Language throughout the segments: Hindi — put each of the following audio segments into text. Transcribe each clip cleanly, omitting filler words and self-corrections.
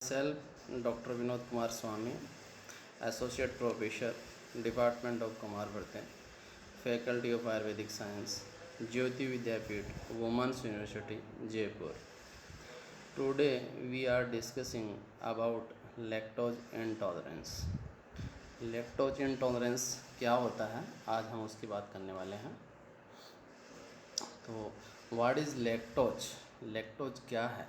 Self Dr. Vinod Kumar Swami, Associate Professor, Department of Kumar Bharte, Faculty of Ayurvedic Science, Jyoti Vidyapeeth, Women's University, Jaipur. Today we are discussing about lactose intolerance. Lactose intolerance क्या होता है, आज हम उसकी बात करने वाले हैं। तो व्हाट इज़ लैक्टोज? लैक्टोज क्या है?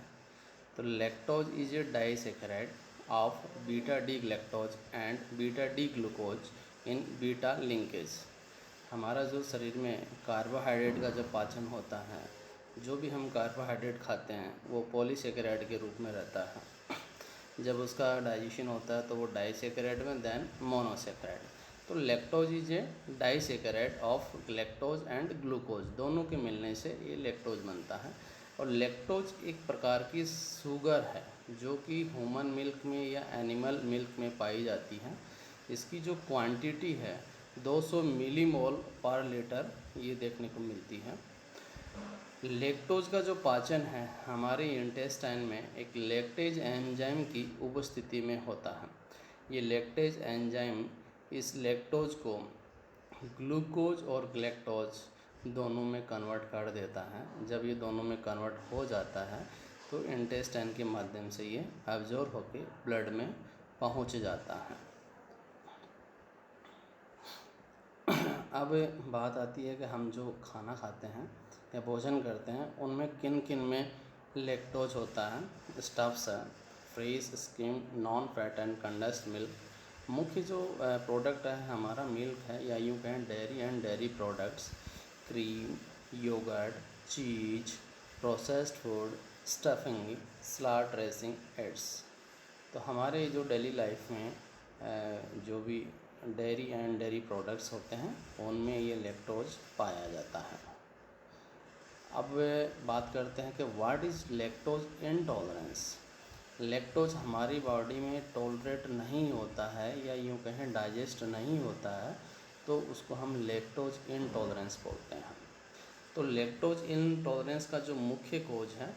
तो lactose is a disaccharide of beta D galactose and beta D glucose in beta linkage. हमारा जो शरीर में कार्बोहाइड्रेट का जब पाचन होता है, जो भी हम कार्बोहाइड्रेट खाते हैं वो पॉलीसेकेराइड के रूप में रहता है। जब उसका डाइजेशन होता है तो वो डाइसेकेराइड में देन मोनोसेकेराइड। तो lactose is a disaccharide of lactose and glucose, दोनों के मिलने से ये लैक्टोज बनता है। और लैक्टोज एक प्रकार की शुगर है जो कि ह्यूमन मिल्क में या एनिमल मिल्क में पाई जाती है। इसकी जो क्वांटिटी है 200 मिलीमोल पर लीटर ये देखने को मिलती है। लैक्टोज का जो पाचन है हमारे इंटेस्टाइन में एक लैक्टेज एंजाइम की उपस्थिति में होता है। ये लैक्टेज एंजाइम इस लैक्टोज को ग्लूकोज और ग्लैक्टोज दोनों में कन्वर्ट कर देता है। जब ये दोनों में कन्वर्ट हो जाता है तो इंटेस्टाइन के माध्यम से ये एब्जॉर्ब होकर ब्लड में पहुंच जाता है। अब बात आती है कि हम जो खाना खाते हैं या भोजन करते हैं उनमें किन किन में लैक्टोज होता है। स्टफ्स है, fresh, scheme, non fat and condensed milk. मुख्य जो प्रोडक्ट है हमारा मिल्क है, या यूँ कहें dairy and dairy products, cream, yogurt, cheese, processed food, stuffing, salad dressing, aids. तो हमारे जो डेली लाइफ में जो भी डेयरी एंड डेयरी प्रोडक्ट्स होते हैं उनमें ये लैक्टोज पाया जाता है। अब बात करते हैं कि what is lactose intolerance. Lactose हमारी बॉडी में टॉलरेट नहीं होता है या यूँ कहें डाइजेस्ट नहीं होता है तो उसको हम लैक्टोज इंटॉलरेंस बोलते हैं। तो लैक्टोज इंटॉलरेंस का जो मुख्य कोज है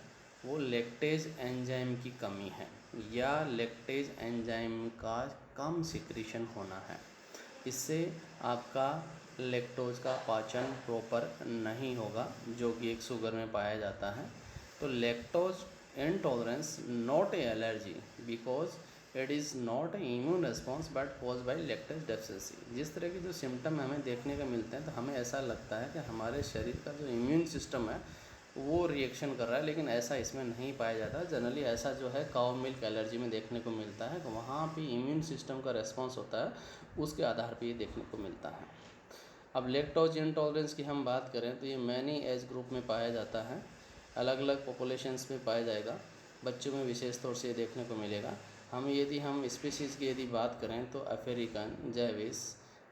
वो लैक्टेज एंजाइम की कमी है या लैक्टेज एंजाइम का कम सिक्रीशन होना है। इससे आपका लैक्टोज का पाचन प्रॉपर नहीं होगा जो कि एक शुगर में पाया जाता है। तो lactose intolerance not a allergy because it is not a immune response but cause by lactase deficiency. जिस तरह के जो सिम्टम हमें देखने को मिलते हैं तो हमें ऐसा लगता है कि हमारे शरीर का जो इम्यून सिस्टम है वो रिएक्शन कर रहा है, लेकिन ऐसा इसमें नहीं पाया जाता। जनरली ऐसा जो है काउ मिल्क एलर्जी में देखने को मिलता है कि वहाँ पे इम्यून सिस्टम का रेस्पॉन्स होता है, उसके आधार पे ये देखने को मिलता है। अब लैक्टोज इंटॉलरेंस की हम बात करें तो ये मैनी एज ग्रुप में पाया जाता है, अलग अलग पॉपुलेशंस में पाया जाएगा। बच्चों में विशेष तौर से ये देखने को मिलेगा। हम स्पीशीज़ की यदि बात करें तो अफ्रीकन, जैविस,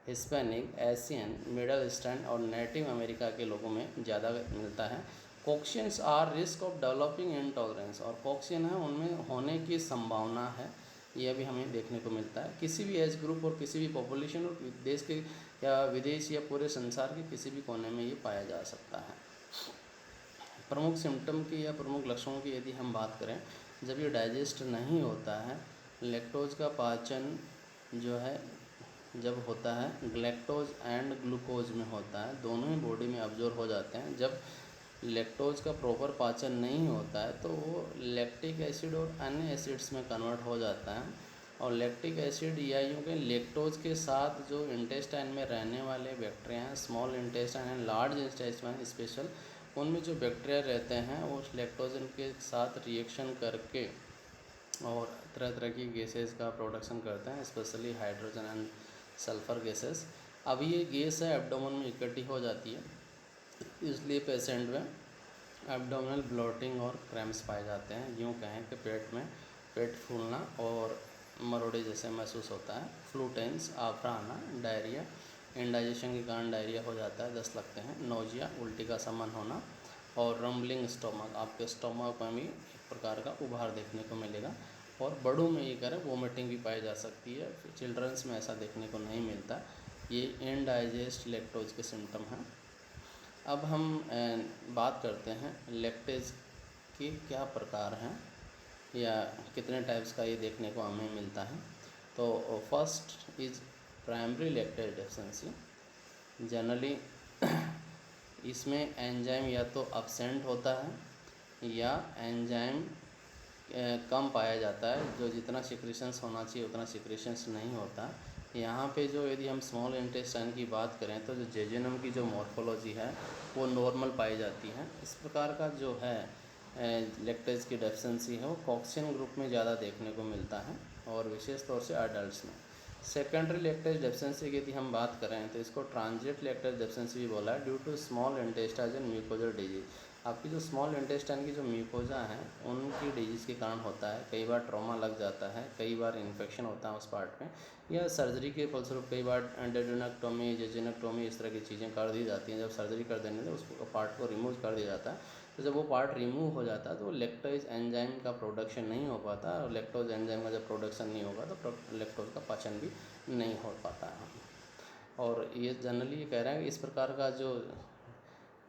हिस्पैनिक, एशियन, मिडल ईस्टर्न और नेटिव अमेरिका के लोगों में ज़्यादा मिलता है। Caucasians are risk of developing intolerance, और कॉक्सियन है उनमें होने की संभावना है, यह भी हमें देखने को मिलता है। किसी भी एज ग्रुप और किसी भी पॉपुलेशन और देश के या विदेश या पूरे संसार के किसी भी कोने में ये पाया जा सकता है। प्रमुख सिम्टम की या प्रमुख लक्षणों की यदि हम बात करें, जब ये डाइजेस्ट नहीं होता है, लैक्टोज का पाचन जो है जब होता है ग्लैक्टोज एंड ग्लूकोज में होता है, दोनों ही बॉडी में अब्जॉर्ब हो जाते हैं। जब लैक्टोज का प्रॉपर पाचन नहीं होता है तो वो लैक्टिक एसिड और अन्य एसिड्स में कन्वर्ट हो जाता है। और लैक्टिक एसिड या यूँ कहें लैक्टोज के साथ जो इंटेस्टाइन में रहने वाले बैक्टीरिया हैं, small intestine and large intestine special, उनमें जो बैक्टीरिया रहते हैं वो लैक्टोजन के साथ रिएक्शन करके और तरह तरह की गैसेस का प्रोडक्शन करते हैं, specially hydrogen and sulphur gases. अब ये गैस है एब्डोमेन में इकट्ठी हो जाती है, इसलिए पेशेंट में एब्डोमिनल ब्लोटिंग और क्रैम्प्स पाए जाते हैं। यूँ कहें कि पेट में पेट फूलना और मरोड़े जैसे महसूस होता है। फ्लूटेंस, आफरा आना, डायरिया, इंडाइजेशन के कारण डायरिया हो जाता है, दस्त लगते हैं, नोजिया, उल्टी का समन होना और रम्बलिंग स्टोमक, आपके स्टोमक में भी एक प्रकार का उभार देखने को मिलेगा। और बड़ों में ये करें वोमिटिंग भी पाई जा सकती है, चिल्ड्रंस में ऐसा देखने को नहीं मिलता। ये इनडाइजेस्ट लैक्टोज के सिम्टम हैं। अब हम बात करते हैं लैक्टेज के क्या प्रकार हैं या कितने टाइप्स का ये देखने को हमें मिलता है। तो first is primary lactase deficiency. Generally इसमें एंजाइम या तो अब्सेंट होता है या एंजाइम कम पाया जाता है, जो जितना सिक्रीशंस होना चाहिए उतना सिक्रीशंस नहीं होता। यहाँ पे जो यदि हम स्मॉल इंटेस्टाइन की बात करें तो जो जेजुनम की जो मॉर्फोलॉजी है वो नॉर्मल पाई जाती है। इस प्रकार का जो है लैक्टेज की डेफिशिएंसी है वो कॉक्सिन ग्रुप में ज़्यादा देखने को मिलता है और विशेष तौर से अडल्ट में। सेकेंडरी लैक्टेज डेफिशिएंसी की यदि हम बात करें तो इसको ट्रांजिट लैक्टेज डेफिशिएंसी भी बोला है, due to small intestine mucosal disease. आपकी जो स्मॉल इंटेस्टाइन की जो म्यूकोजा है उनकी डिजीज़ के कारण होता है। कई बार ट्रॉमा लग जाता है, कई बार इन्फेक्शन होता है उस पार्ट में, या सर्जरी के फलस्वरूप कई बार डेड्यूनेक्टोमी, जेजुनेक्टोमी इस तरह की चीज़ें कर दी जाती हैं। जब सर्जरी कर देने से उस पार्ट को रिमूव कर दिया जाता है, तो जब वो पार्ट रिमूव हो जाता है तो लैक्टोज एंजाइम का प्रोडक्शन नहीं हो पाता, और लैक्टोज एंजाइम का जब प्रोडक्शन नहीं होगा तो लैक्टोज का पाचन भी नहीं हो पाता है। और ये जनरली ये कह रहे हैं कि इस प्रकार का जो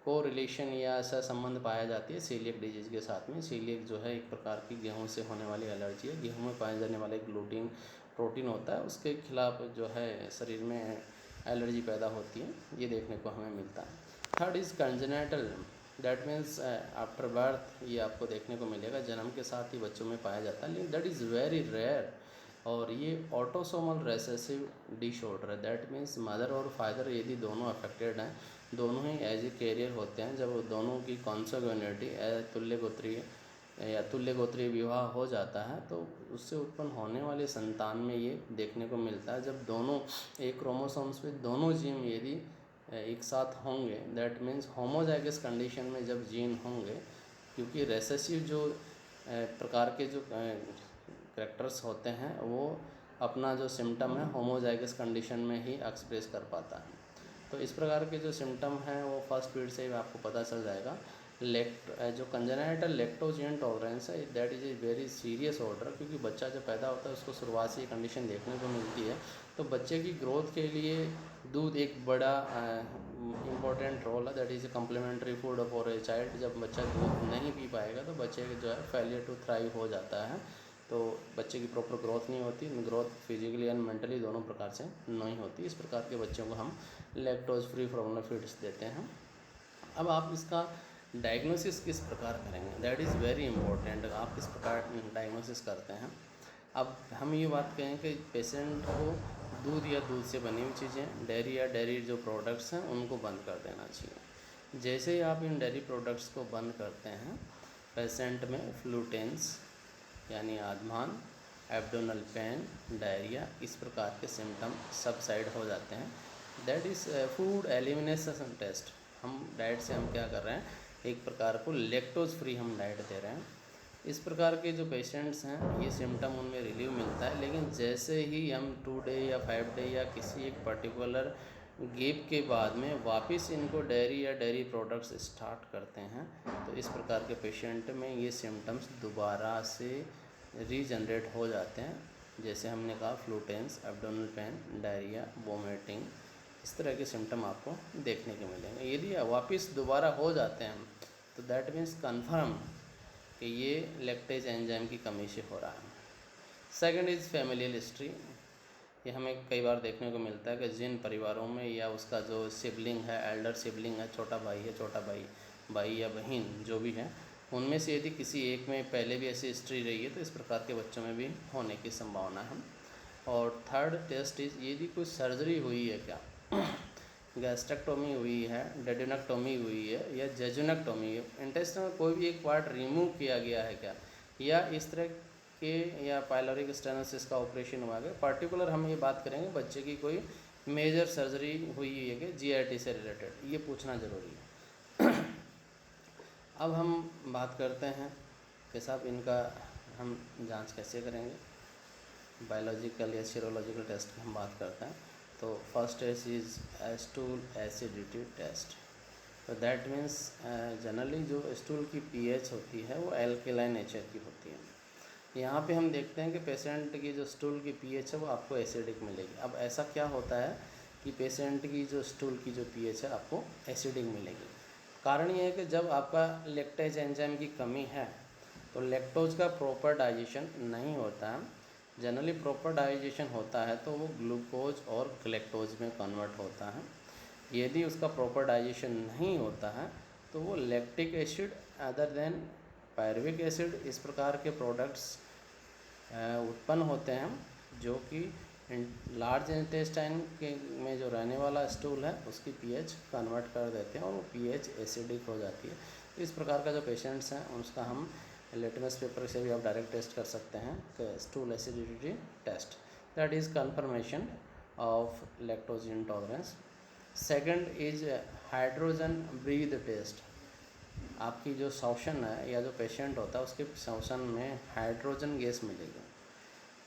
को रिलेशन या ऐसा संबंध पाया जाती है सीलियक डिजीज़ के साथ में। सीलियक जो है एक प्रकार की गेहूं से होने वाली एलर्जी है। गेहूं में पाए जाने वाला एक ग्लूटीन प्रोटीन होता है, उसके खिलाफ जो है शरीर में एलर्जी पैदा होती है, ये देखने को हमें मिलता है। Third is congenital, that means after birth, ये आपको देखने को मिलेगा, जन्म के साथ ही बच्चों में पाया जाता है, लेकिन दैट इज़ वेरी रेयर। और ये ऑटोसोमल रेसेसिव डिसऑर्डर है। दैट मीन्स मदर और फादर यदि दोनों अफेक्टेड हैं, दोनों ही एज ए कैरियर होते हैं, जब दोनों की कॉन्संगुइनिटी तुल्य गोत्रीय या तुल्य गोत्रीय विवाह हो जाता है तो उससे उत्पन्न होने वाले संतान में ये देखने को मिलता है। जब दोनों एक क्रोमोसोम्स पे दोनों जीन यदि एक साथ होंगे, दैट मीन्स होमोजाइगस कंडीशन में जब जीन होंगे, क्योंकि रेसेसिव जो प्रकार के जो करैक्टर्स होते हैं वो अपना जो सिम्टम है होमोजाइगस कंडीशन में ही एक्सप्रेस कर पाता है। तो इस प्रकार के जो सिम्टम हैं वो फर्स्ट पीरियड से ही आपको पता चल जाएगा। जो कंजेनिटल लैक्टोज इंटॉलरेंस है, that is a very serious order, क्योंकि बच्चा जब पैदा होता है उसको शुरुआत से ये कंडीशन देखने को मिलती है। तो बच्चे की ग्रोथ के लिए दूध एक बड़ा इम्पोर्टेंट रोल है, that is a complementary food for a child. जब बच्चा दूध नहीं पी पाएगा तो बच्चे जो है फेलियर टू थ्राइव हो जाता है, तो बच्चे की प्रॉपर ग्रोथ नहीं होती, ग्रोथ फिजिकली एंड मेंटली दोनों प्रकार से नहीं होती। इस प्रकार के बच्चों को हम लैक्टोज फ्री फॉर्मूला फीड्स देते हैं। अब आप इसका डायग्नोसिस किस प्रकार करेंगे, दैट इज़ वेरी इंपॉर्टेंट। आप किस प्रकार डायग्नोसिस करते हैं। अब हम ये बात कहें कि पेशेंट को दूध या दूध से बनी हुई चीज़ें, डेयरी या डेयरी जो प्रोडक्ट्स हैं उनको बंद कर देना चाहिए। जैसे ही आप इन डेयरी प्रोडक्ट्स को बंद करते हैं, पेशेंट में फ्लूटेंस यानी आधमान, एब्डोनल पेन, डायरिया, इस प्रकार के सिम्टम सबसाइड हो जाते हैं। That is food elimination test. हम डाइट से हम क्या कर रहे हैं, एक प्रकार को लैक्टोज फ्री हम डाइट दे रहे हैं। इस प्रकार के जो पेशेंट्स हैं ये सिम्टम उनमें रिलीव मिलता है, लेकिन जैसे ही हम 2 डे या 5 डे या किसी एक पर्टिकुलर गैप के बाद में वापस इनको डेयरी या डेयरी प्रोडक्ट्स स्टार्ट करते हैं, तो इस प्रकार के पेशेंट में ये सिम्टम्स दोबारा से रीजनरेट हो जाते हैं। जैसे हमने कहा फ्लूटेंस, एब्डोमिनल पेन, डायरिया, वोमिटिंग, इस तरह के सिम्टम आपको देखने को मिलेंगे। यदि वापस दोबारा हो जाते हैं तो दैट मीन्स कन्फर्म कि ये लैक्टेज एंजाइम की कमी से हो रहा है। Second is familial history. ये हमें कई बार देखने को मिलता है कि जिन परिवारों में या उसका जो सिबलिंग है, एल्डर सिबलिंग है, छोटा भाई है, छोटा भाई या बहन जो भी है, उनमें से यदि किसी एक में पहले भी ऐसी हिस्ट्री रही है तो इस प्रकार के बच्चों में भी होने की संभावना है। और थर्ड टेस्ट इज़ यदि कोई सर्जरी हुई है क्या, गैस्ट्रेक्टोमी हुई है, डेड्यूनेक्टोमी हुई है या जेजुनेक्टोमी है, इंटेस्टाइन में कोई भी एक पार्ट रिमूव किया गया है क्या, या इस तरह के या पाइलोरिक स्टेनोसिस का ऑपरेशन हुआ है। पर्टिकुलर हम ये बात करेंगे बच्चे की कोई मेजर सर्जरी हुई है कि जीआईटी से रिलेटेड, ये पूछना ज़रूरी है। अब हम बात करते हैं कि साहब इनका हम जांच कैसे करेंगे। बायोलॉजिकल या सीरोलॉजिकल टेस्ट की हम बात करते हैं, तो first test is stool acidity test. तो दैट मीन्स जनरली जो स्टूल की पीएच होती है वो एल्केलाइन नेचर की होती है। यहाँ पे हम देखते हैं कि पेशेंट की जो स्टूल की पीएच है वो आपको एसिडिक मिलेगी। अब ऐसा क्या होता है कि पेशेंट की जो स्टूल की जो पीएच है आपको एसिडिक मिलेगी। कारण ये है कि जब आपका लैक्टेज एंजाइम की कमी है तो लैक्टोज का प्रॉपर डाइजेशन नहीं होता है। जनरली प्रॉपर डाइजेशन होता है तो वो ग्लूकोज और लैक्टोज में कन्वर्ट होता है। यदि उसका प्रॉपर डाइजेशन नहीं होता है तो वो lactic acid other than pyruvic acid इस प्रकार के प्रोडक्ट्स उत्पन्न होते हैं, जो कि लार्ज इंटेस्टाइन के में जो रहने वाला स्टूल है उसकी पीएच कन्वर्ट कर देते हैं और वो पीएच एसिडिक हो जाती है। तो इस प्रकार का जो पेशेंट्स हैं उसका हम लिटमस पेपर से भी आप डायरेक्ट टेस्ट कर सकते हैं कि stool acidity test, that is confirmation of lactose intolerance. Second is hydrogen breath test. आपकी जो श्वसन है या जो पेशेंट होता है उसके श्वसन में हाइड्रोजन गैस मिलेगी।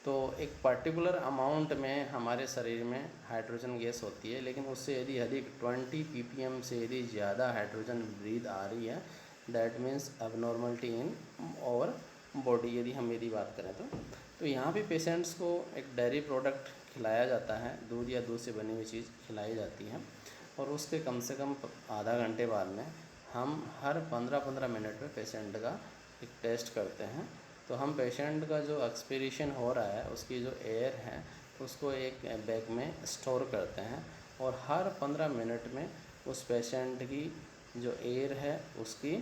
तो एक पर्टिकुलर अमाउंट में हमारे शरीर में हाइड्रोजन गैस होती है, लेकिन उससे यदि अधिक 20 ppm से यदि ज़्यादा हाइड्रोजन ब्रीथ आ रही है, दैट मीन्स अबनॉर्मलिटी इन और बॉडी, यदि बात करें तो यहाँ पे पेशेंट्स को एक डेयरी प्रोडक्ट खिलाया जाता है, दूध या दूध से बनी हुई चीज़ खिलाई जाती है और उसके कम से कम आधा घंटे बाद में हम हर 15-15 मिनट में पेशेंट का एक टेस्ट करते हैं। तो हम पेशेंट का जो एक्सपीरेशन हो रहा है उसकी जो एयर है उसको एक बैग में स्टोर करते हैं और हर 15 मिनट में उस पेशेंट की जो एयर है उसकी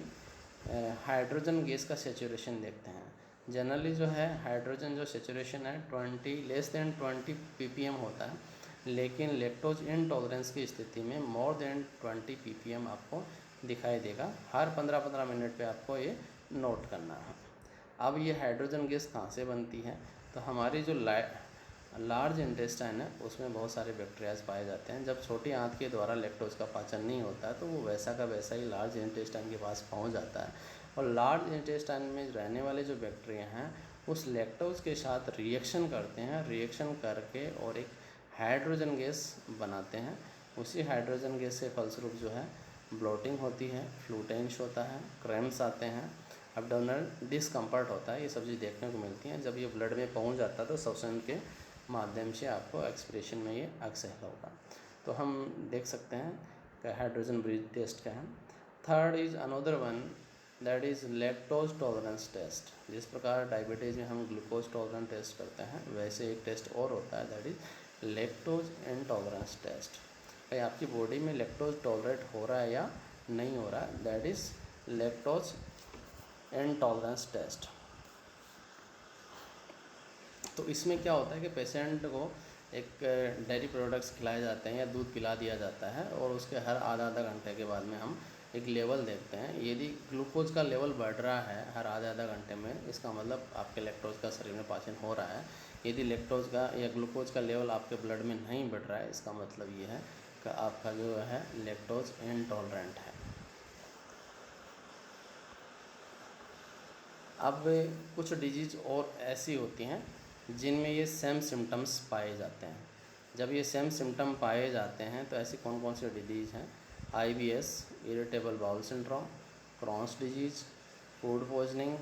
हाइड्रोजन गैस का सेचुरेशन देखते हैं। जनरली जो है हाइड्रोजन जो सेचुरेशन है 20 ppm होता है, लेकिन लैक्टोज इंटॉलरेंस की स्थिति में मोर देन 20 ppm आपको दिखाई देगा। हर 15-15 मिनट पे आपको ये नोट करना है। अब ये हाइड्रोजन गैस कहाँ से बनती है, तो हमारी जो लार्ज इंटेस्टाइन है उसमें बहुत सारे बैक्टीरियाज पाए जाते हैं। जब छोटी आंत के द्वारा लैक्टोज का पाचन नहीं होता तो वो वैसा का वैसा ही लार्ज इंटेस्टाइन के पास पहुंच जाता है और लार्ज इंटेस्टाइन में रहने वाले जो बैक्टीरिया हैं उस लैक्टोज के साथ रिएक्शन करते हैं, रिएक्शन करके और एक हाइड्रोजन गैस बनाते हैं। उसी हाइड्रोजन गैस से फलस्वरूप जो है ब्लोटिंग होती है, फ्लूटेंस होता है, क्रैम्प्स आते हैं, एब्डोमिनल डिस्कम्फर्ट होता है। ये सब चीज़ देखने को मिलती हैं। जब ये ब्लड में पहुंच जाता है तो श्वसन के माध्यम से आपको एक्सप्रेशन में ये एक्सहेल होगा। तो हम देख सकते हैं कि हाइड्रोजन ब्रीथ टेस्ट का है। Third is another one, that is lactose tolerance test. जिस प्रकार डायबिटीज़ में हम ग्लूकोज टॉलरेंस टेस्ट करते हैं वैसे एक टेस्ट और होता है, that is lactose intolerance test. भाई आपकी बॉडी में लैक्टोज टॉलरेट हो रहा है या नहीं हो रहा है, that is lactose intolerance test. तो इसमें क्या होता है कि पेशेंट को एक डेयरी प्रोडक्ट्स खिलाए जाते हैं या दूध पिला दिया जाता है और उसके हर आधा घंटे के बाद में हम एक लेवल देखते हैं। यदि ग्लूकोज का लेवल बढ़ रहा है हर आधा घंटे में, इसका मतलब आपके लैक्टोज का शरीर में पाचन हो रहा है। यदि लैक्टोज का या ग्लूकोज का लेवल आपके ब्लड में नहीं बढ़ रहा है, इसका मतलब ये है कि आपका जो है लैक्टोज इंटॉलरेंट है। अब कुछ डिजीज़ और ऐसी होती हैं जिनमें ये सेम सिम्टम्स पाए जाते हैं। जब ये सेम सिम्टम पाए जाते हैं तो ऐसी कौन कौन सी डिजीज़ हैं? IBS, irritable bowel syndrome, Crohn's disease, food poisoning,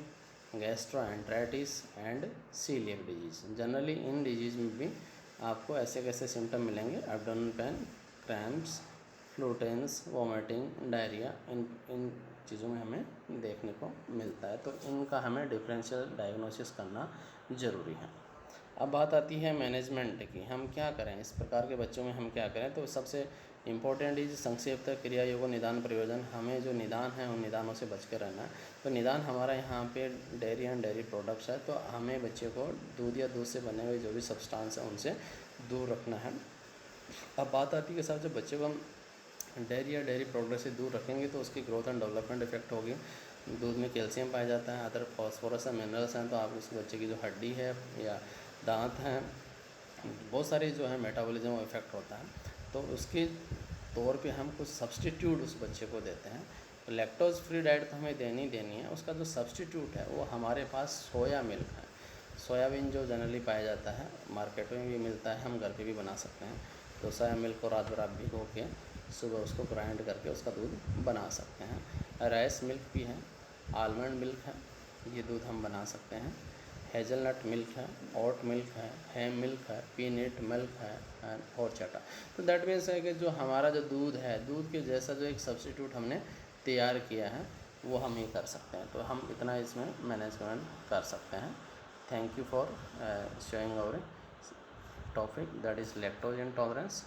gastroenteritis and coeliac disease. Generally इन डिजीज़ में भी आपको ऐसे कैसे सिम्टम मिलेंगे? Abdominal pain, cramps, flatulence, vomiting, diarrhoea, इन चीज़ों में हमें देखने को मिलता है। तो इनका हमें डिफरेंशियल डायग्नोसिस करना ज़रूरी है। अब बात आती है मैनेजमेंट की, हम क्या करें इस प्रकार के बच्चों में, हम क्या करें? तो सबसे इम्पोर्टेंट इज संक्षिप्त क्रिया योग निदान प्रयोजन। हमें जो निदान है उन निदानों से बच कर रहना है। तो निदान हमारा यहाँ पे डेयरी एंड डेयरी प्रोडक्ट्स है, तो हमें बच्चे को दूध या दूध से बने हुए जो भी सब्सटेंस है उनसे दूर रखना है। अब बात आती है कि साहब जब बच्चे को हम डेयरी या डेयरी प्रोडक्ट से दूर रखेंगे तो उसकी ग्रोथ एंड डेवलपमेंट इफेक्ट होगी। दूध में कैल्शियम पाया जाता है, अदर फॉस्फोरस एंड मिनरल्स हैं, तो आप उस बच्चे की जो हड्डी है या दांत हैं, बहुत सारी जो है मेटाबॉलिज्म वो इफेक्ट होता है। तो उसके तौर पे हम कुछ सब्सटीट्यूट उस बच्चे को देते हैं। तो लैक्टोज फ्री डाइट तो हमें देनी है, उसका जो सब्सटीट्यूट है वो हमारे पास सोया मिल्क है। सोयाबीन जो जनरली पाया जाता है, मार्केट में भी मिलता है, हम घर पे भी बना सकते हैं। तो सोया मिल्क को रात भर आप भिगो के सुबह उसको ग्राइंड करके उसका दूध बना सकते हैं। राइस मिल्क भी है, आलमंड मिल्क है, ये दूध हम बना सकते हैं। हेज़लनट मिल्क है, ओट मिल्क है, हेम मिल्क है, पीनट मिल्क है एंड हॉर्चटा। तो दैट मीन्स है कि जो हमारा जो दूध है, दूध के जैसा जो एक सब्स्टिट्यूट हमने तैयार किया है, वो हम ही कर सकते हैं। तो हम इतना इसमें मैनेजमेंट कर सकते हैं। Thank you for showing our topic that is lactose intolerance.